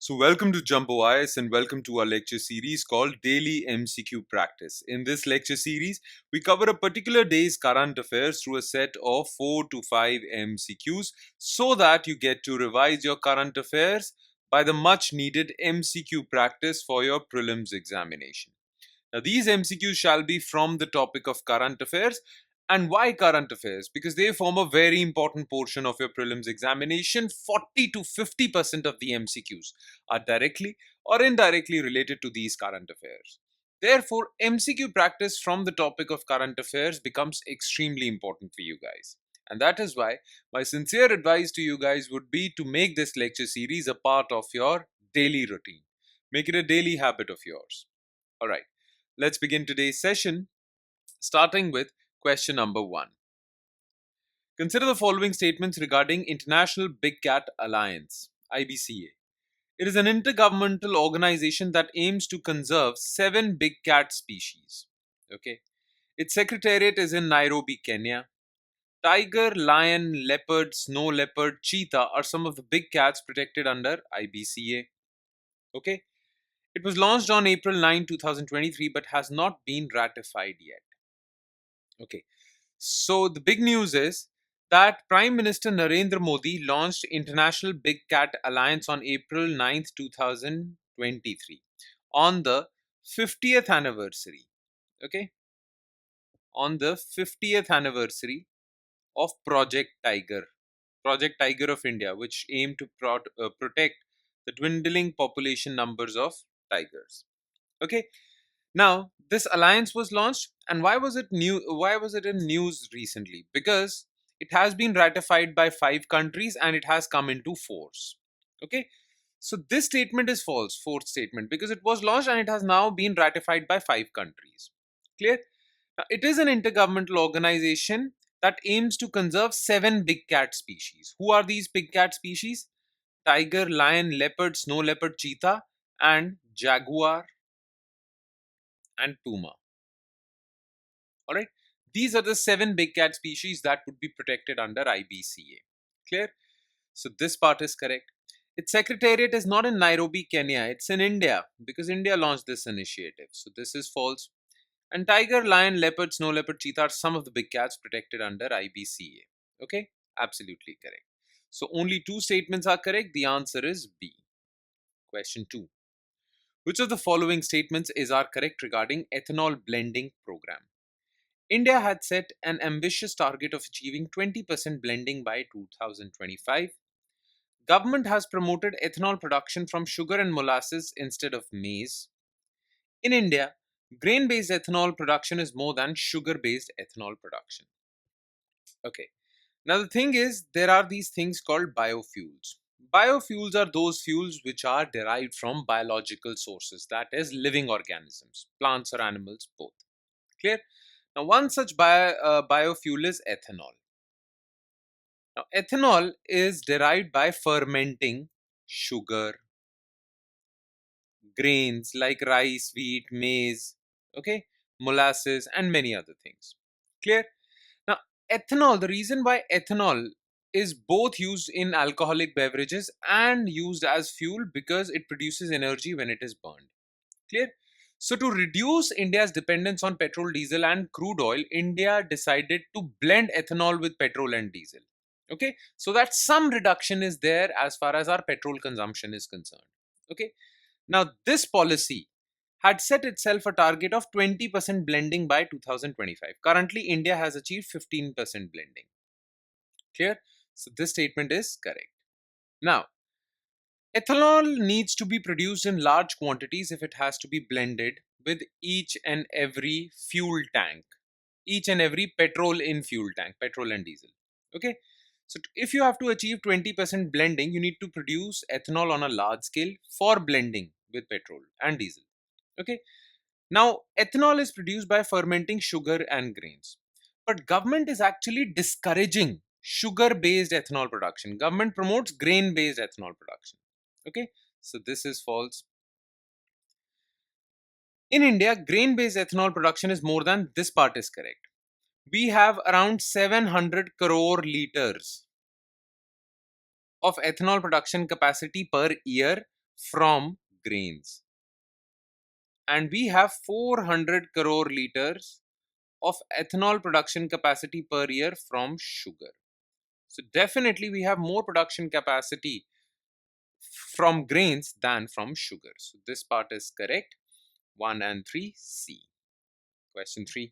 So, welcome to Jumbo IS and welcome to our lecture series called Daily MCQ Practice. In this lecture series, we cover a particular day's current affairs through a set of 4 to 5 MCQs so that you get to revise your current affairs by the much needed MCQ practice for your prelims examination. Now, these MCQs shall be from the topic of current affairs. And why current affairs? Because they form a very important portion of your prelims examination. 40 to 50% of the MCQs are directly or indirectly related to these current affairs. Therefore, MCQ practice from the topic of current affairs becomes extremely important for you guys. And that is why my sincere advice to you guys would be to make this lecture series a part of your daily routine. Make it a daily habit of yours. All right. Let's begin today's session, starting with question number 1. Consider the following statements regarding International Big Cat Alliance, IBCA. It is an intergovernmental organization that aims to conserve 7 big cat species. Okay. Its secretariat is in Nairobi, Kenya. Tiger, lion, leopard, snow leopard, cheetah are some of the big cats protected under IBCA. Okay. It was launched on April 9, 2023 but has not been ratified yet. Okay. So the big news is that Prime Minister Narendra Modi launched International Big Cat Alliance on April 9th, 2023 on the 50th anniversary. Okay. On the 50th anniversary of Project Tiger of India, which aimed to protect the dwindling population numbers of tigers. Okay. Now, this alliance was launched, and why was it new? Why was it in news recently? Because it has been ratified by 5 countries and it has come into force. Okay, so this statement is false, fourth statement, because it was launched and it has now been ratified by 5 countries. Clear? Now, it is an intergovernmental organization that aims to conserve 7 big cat species. Who are these big cat species? Tiger, lion, leopard, snow leopard, cheetah, and jaguar and puma. All right, these are the 7 big cat species that would be protected under IBCA. Clear? So this part is correct. Its secretariat is not in Nairobi, Kenya. It's in India because India launched this initiative. So this is false. And tiger, lion, leopard, snow leopard, cheetah are some of the big cats protected under IBCA. Okay, absolutely correct. So only 2 statements are correct. The answer is B. Question 2. Which of the following statements is correct regarding ethanol blending program? India had set an ambitious target of achieving 20% blending by 2025. Government has promoted ethanol production from sugar and molasses instead of maize. In India, grain-based ethanol production is more than sugar-based ethanol production. Okay. Now the thing is, there are these things called biofuels. Biofuels are those fuels which are derived from biological sources, that is living organisms, plants or animals, both. Clear? Now, one such biofuel is ethanol. Now, ethanol is derived by fermenting sugar, grains like rice, wheat, maize, okay, molasses, and many other things. Clear? Now, ethanol, the reason why ethanol is both used in alcoholic beverages and used as fuel because it produces energy when it is burned. Clear? So to reduce India's dependence on petrol, diesel and crude oil, India decided to blend ethanol with petrol and diesel. Okay, so that some reduction is there as far as our petrol consumption is concerned. Okay, now this policy had set itself a target of 20% blending by 2025. Currently, India has achieved 15% blending. Clear? So this statement is correct. Now, ethanol needs to be produced in large quantities if it has to be blended with each and every fuel tank, each and every petrol in fuel tank, petrol and diesel. Okay, so if you have to achieve 20% blending, you need to produce ethanol on a large scale for blending with petrol and diesel. Okay, now ethanol is produced by fermenting sugar and grains, but government is actually discouraging sugar based ethanol production. Government promotes grain based ethanol production. Okay, so this is false. In India, grain based ethanol production is more than this part is correct. We have around 700 crore liters of ethanol production capacity per year from grains. And we have 400 crore liters of ethanol production capacity per year from sugar. So definitely we have more production capacity from grains than from sugar. So this part is correct. 1 and 3, C. Question 3.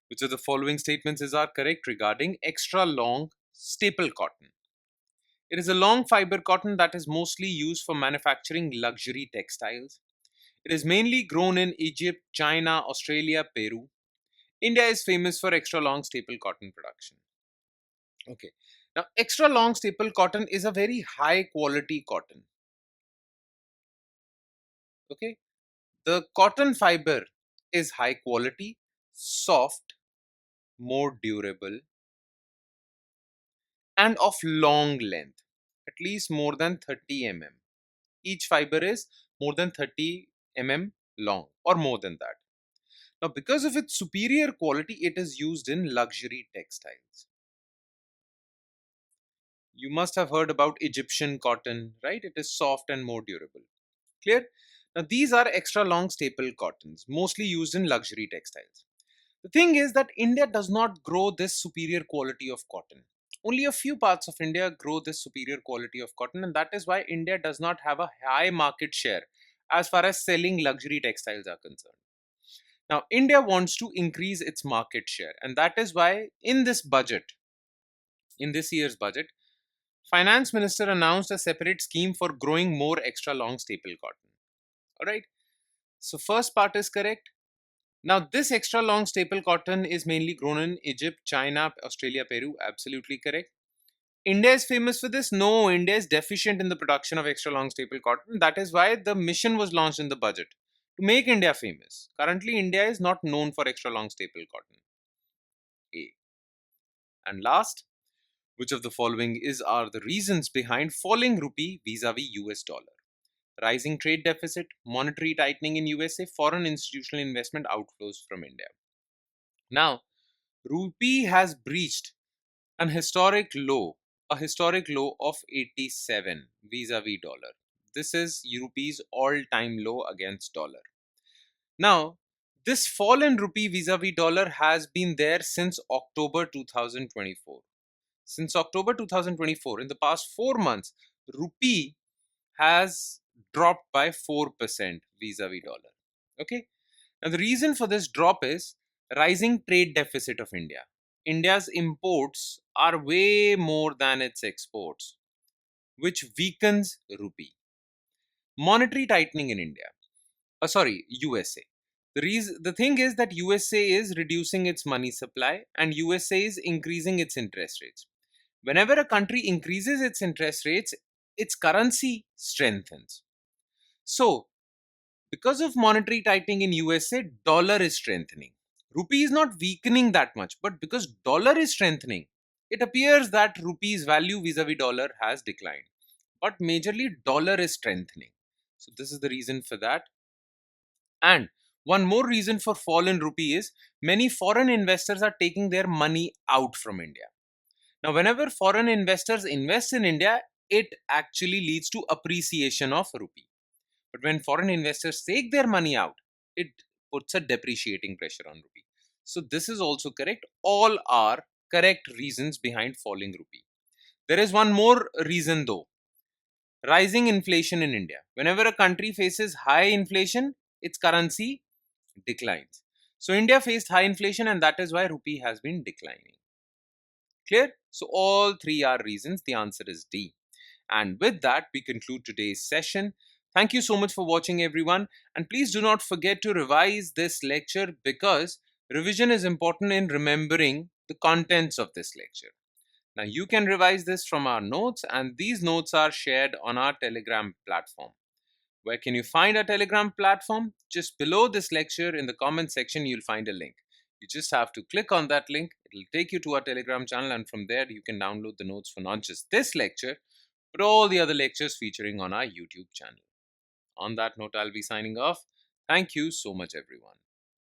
Which of the following statements are correct regarding extra long staple cotton? It is a long fiber cotton that is mostly used for manufacturing luxury textiles. It is mainly grown in Egypt, China, Australia, Peru. India is famous for extra long staple cotton production. Okay. Now, extra long staple cotton is a very high quality cotton. Okay. The cotton fiber is high quality, soft, more durable, and of long length, at least more than 30 mm. Each fiber is more than 30 mm long or more than that. Now, because of its superior quality, it is used in luxury textiles. You must have heard about Egyptian cotton, right? It is soft and more durable. Clear? Now, these are extra long staple cottons, mostly used in luxury textiles. The thing is that India does not grow this superior quality of cotton. Only a few parts of India grow this superior quality of cotton, and that is why India does not have a high market share as far as selling luxury textiles are concerned. Now, India wants to increase its market share, and that is why in this year's budget, Finance Minister announced a separate scheme for growing more extra long staple cotton. Alright, so first part is correct. Now, this extra long staple cotton is mainly grown in Egypt, China, Australia, Peru. Absolutely correct. India is famous for this? No, India is deficient in the production of extra long staple cotton. That is why the mission was launched in the budget to make India famous. Currently, India is not known for extra long staple cotton. A. And last, which of the following are the reasons behind falling rupee vis-a-vis US dollar? Rising trade deficit, monetary tightening in USA, foreign institutional investment outflows from India. Now, rupee has breached an a historic low of 87 vis-a-vis dollar. This is rupee's all-time low against dollar. Now, this fall in rupee vis-a-vis dollar has been there since October 2024. Since October 2024, in the past 4 months, rupee has dropped by 4% vis-a-vis dollar. Okay. Now, the reason for this drop is rising trade deficit of India. India's imports are way more than its exports, which weakens rupee. Monetary tightening in India. USA. The thing is that USA is reducing its money supply and USA is increasing its interest rates. Whenever a country increases its interest rates, its currency strengthens. So, because of monetary tightening in USA, dollar is strengthening. Rupee is not weakening that much, but because dollar is strengthening, it appears that rupee's value vis-a-vis dollar has declined. But majorly dollar is strengthening. So this is the reason for that. And one more reason for fall in rupee is many foreign investors are taking their money out from India. Now, whenever foreign investors invest in India, it actually leads to appreciation of rupee. But when foreign investors take their money out, it puts a depreciating pressure on rupee. So this is also correct. All are correct reasons behind falling rupee. There is one more reason though. Rising inflation in India. Whenever a country faces high inflation, its currency declines. So India faced high inflation and that is why rupee has been declining. Clear? So all three are reasons. The answer is D. And with that, we conclude today's session. Thank you so much for watching, everyone. And please do not forget to revise this lecture because revision is important in remembering the contents of this lecture. Now, you can revise this from our notes, and these notes are shared on our Telegram platform. Where can you find our Telegram platform? Just below this lecture in the comment section, you'll find a link. You just have to click on that link. It'll take you to our Telegram channel, and from there, you can download the notes for not just this lecture, but all the other lectures featuring on our YouTube channel. On that note, I'll be signing off. Thank you so much, everyone.